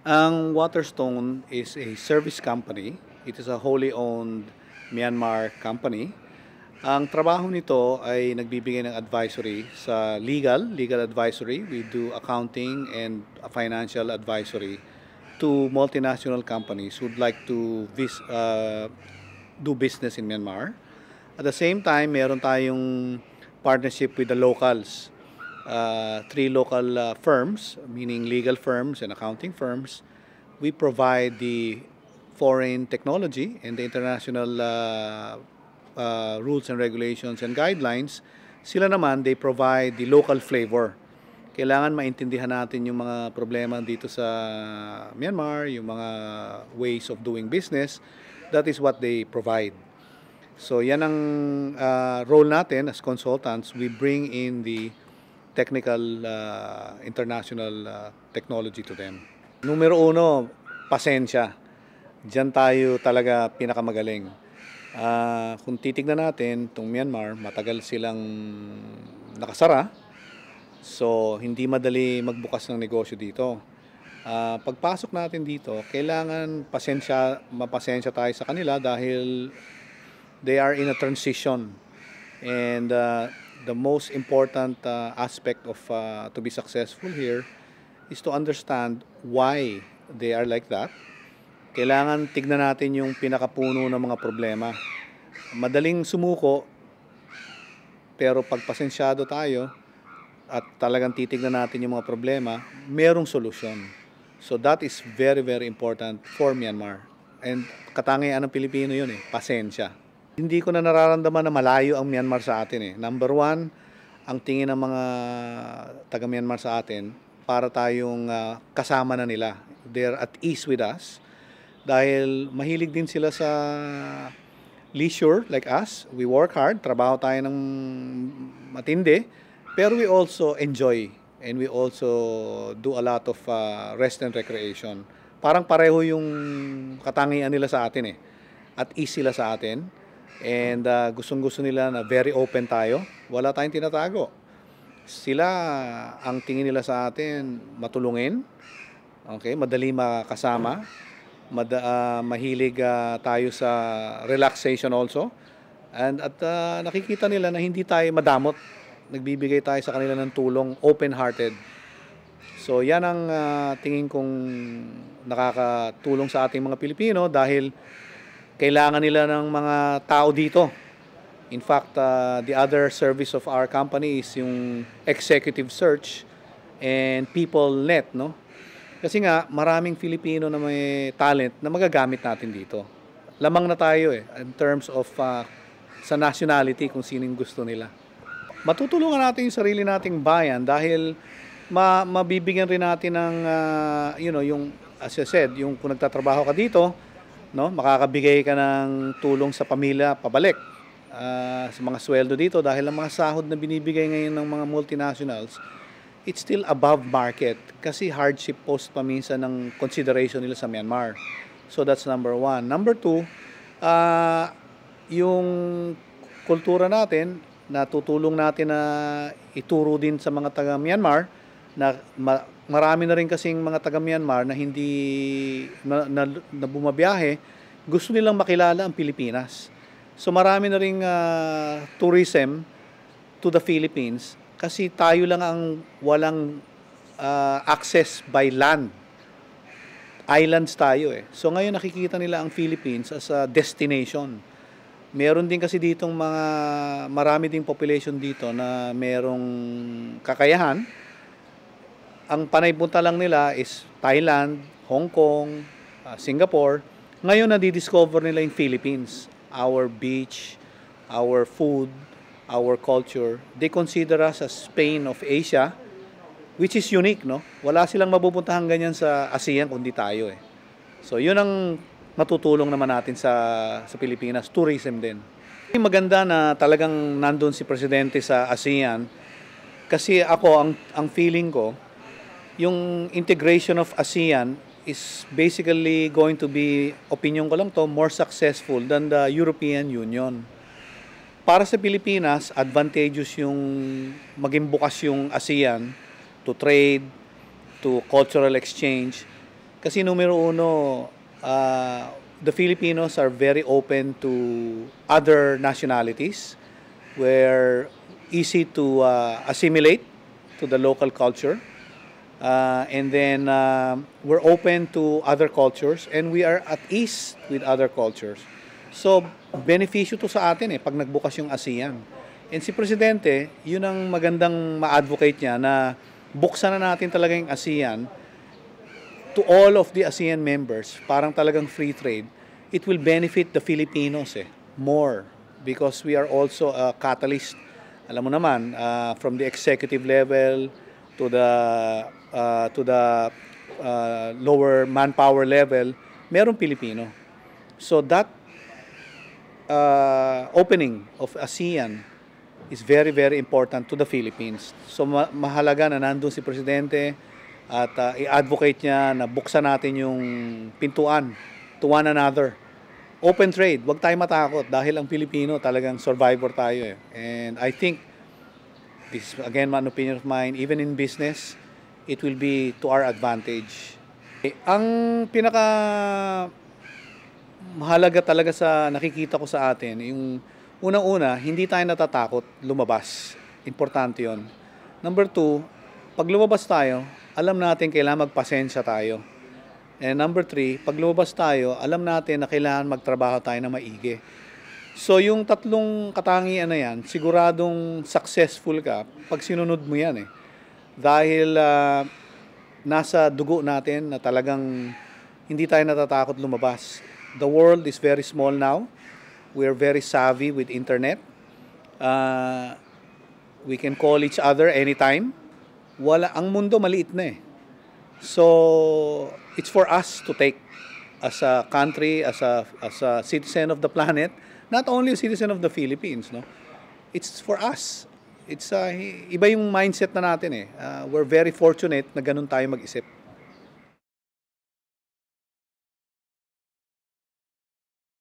Ang Waterstone is a service company. It is a wholly owned Myanmar company. Ang trabaho nito ay nagbibigay ng advisory sa legal advisory. We do accounting and financial advisory to multinational companies who'd like to do business in Myanmar. At the same time, meron tayong partnership with the locals. Three local firms, meaning legal firms and accounting firms. We provide the foreign technology and the international rules and regulations and guidelines. Sila naman, they provide the local flavor. Kailangan maintindihan natin yung mga problema dito sa Myanmar, yung mga ways of doing business. That is what they provide. So yan ang role natin as consultants. We bring in the technical international technology to them. Numero uno, pasensya. Diyan tayo talaga pinakamagaling. Kung titignan natin, itong Myanmar, matagal silang nakasara. So, hindi madali magbukas ng negosyo dito. Pagpasok natin dito, kailangan mapasensya tayo sa kanila dahil they are in a transition. And the most important aspect of to be successful here is to understand why they are like that. Kailangan tignan natin yung pinakapuno ng mga problema. Madaling sumuko, pero pag pasensyado tayo at talagang titignan natin yung mga problema, merong solusyon. So that is very, very important for Myanmar. And katangian ng Pilipino yun pasensya. Hindi ko na nararamdaman na malayo ang Myanmar sa atin Number one, ang tingin ng mga taga-Myanmar sa atin, para tayong kasama na nila. They're at ease with us. Dahil mahilig din sila sa leisure like us. We work hard, trabaho tayo ng matindi. Pero we also enjoy and we also do a lot of rest and recreation. Parang pareho yung katangian nila sa atin At ease sila sa atin. And gustong-gusto nila na very open tayo. Wala tayong tinatago. Sila, ang tingin nila sa atin, matulungin. Okay, madali makasama. Mahilig tayo sa relaxation also. And at nakikita nila na hindi tayo madamot. Nagbibigay tayo sa kanila ng tulong, open-hearted. So yan ang tingin kong nakakatulong sa ating mga Pilipino dahil kailangan nila ng mga tao dito. In fact, the other service of our company is yung executive search and PeopleNet, no? Kasi nga, maraming Filipino na may talent na magagamit natin dito. Lamang na tayo in terms of sa nationality kung sinong gusto nila. Matutulungan natin yung sarili nating bayan dahil mabibigyan rin natin ng, yung, as I said, yung kung nagtatrabaho ka dito, no, makakabigay ka ng tulong sa pamilya pabalik sa mga sweldo dito dahil ang mga sahod na binibigay ngayon ng mga multinationals, it's still above market kasi hardship post pa minsan ng consideration nila sa Myanmar. So that's number one. Number two, yung kultura natin, natutulong natin na ituro din sa mga taga-Myanmar na marami na rin kasing mga taga-Myanmar na hindi na bumabiyahe, gusto nilang makilala ang Pilipinas. So marami na ring tourism to the Philippines kasi tayo lang ang walang access by land. Islands tayo So ngayon nakikita nila ang Philippines as a destination. Meron din kasi ditong marami ding population dito na merong kakayahan. Ang panaypunta lang nila is Thailand, Hong Kong, Singapore. Ngayon nadidiscover nila yung Philippines. Our beach, our food, our culture. They consider us as Spain of Asia, which is unique, no? Wala silang mapupuntahan ganyan sa ASEAN kundi tayo So yun ang matutulong naman natin sa Pilipinas, tourism din. Maganda na talagang nandun si Presidente sa ASEAN kasi ako, ang feeling ko, yung integration of ASEAN is basically going to be, opinion ko lang to, more successful than the European Union. Para sa Pilipinas, advantageous yung maging bukas yung ASEAN to trade, to cultural exchange. Kasi numero uno, the Filipinos are very open to other nationalities. We're easy to assimilate to the local culture. And then we're open to other cultures and we are at ease with other cultures. So, benepisyo to sa atin pag nagbukas yung ASEAN. And si Presidente, yun ang magandang ma-advocate niya na buksan na natin talaga yung ASEAN to all of the ASEAN members, parang talagang free trade. It will benefit the Filipinos more because we are also a catalyst. Alam mo naman, from the executive level to the lower manpower level, merong Pilipino. So that opening of ASEAN is very, very important to the Philippines. So mahalaga na nandun si Presidente at i-advocate niya na buksan natin yung pintuan to one another. Open trade, wag tayo matakot dahil ang Pilipino talagang survivor tayo And I think, this is again one opinion of mine, even in business, it will be to our advantage. Ang pinaka mahalaga talaga sa nakikita ko sa atin, yung unang-una, hindi tayo natatakot lumabas. Importante yon. Number 2, pag lumabas tayo, alam natin kailangan magpasensya tayo. And number 3, pag lumabas tayo, alam natin na kailangan magtrabaho tayo na maigi. So yung tatlong katangian na yan, siguradong successful ka pag sinunod mo yan Dahil nasa dugo natin na talagang hindi tayo natatakot lumabas. The world is very small now. We're very savvy with internet. We can call each other anytime. Ang mundo maliit na So, it's for us to take as a country, as a citizen of the planet, not only a citizen of the Philippines, It's for us. It's iba yung mindset na natin We're very fortunate na ganun tayo mag-isip.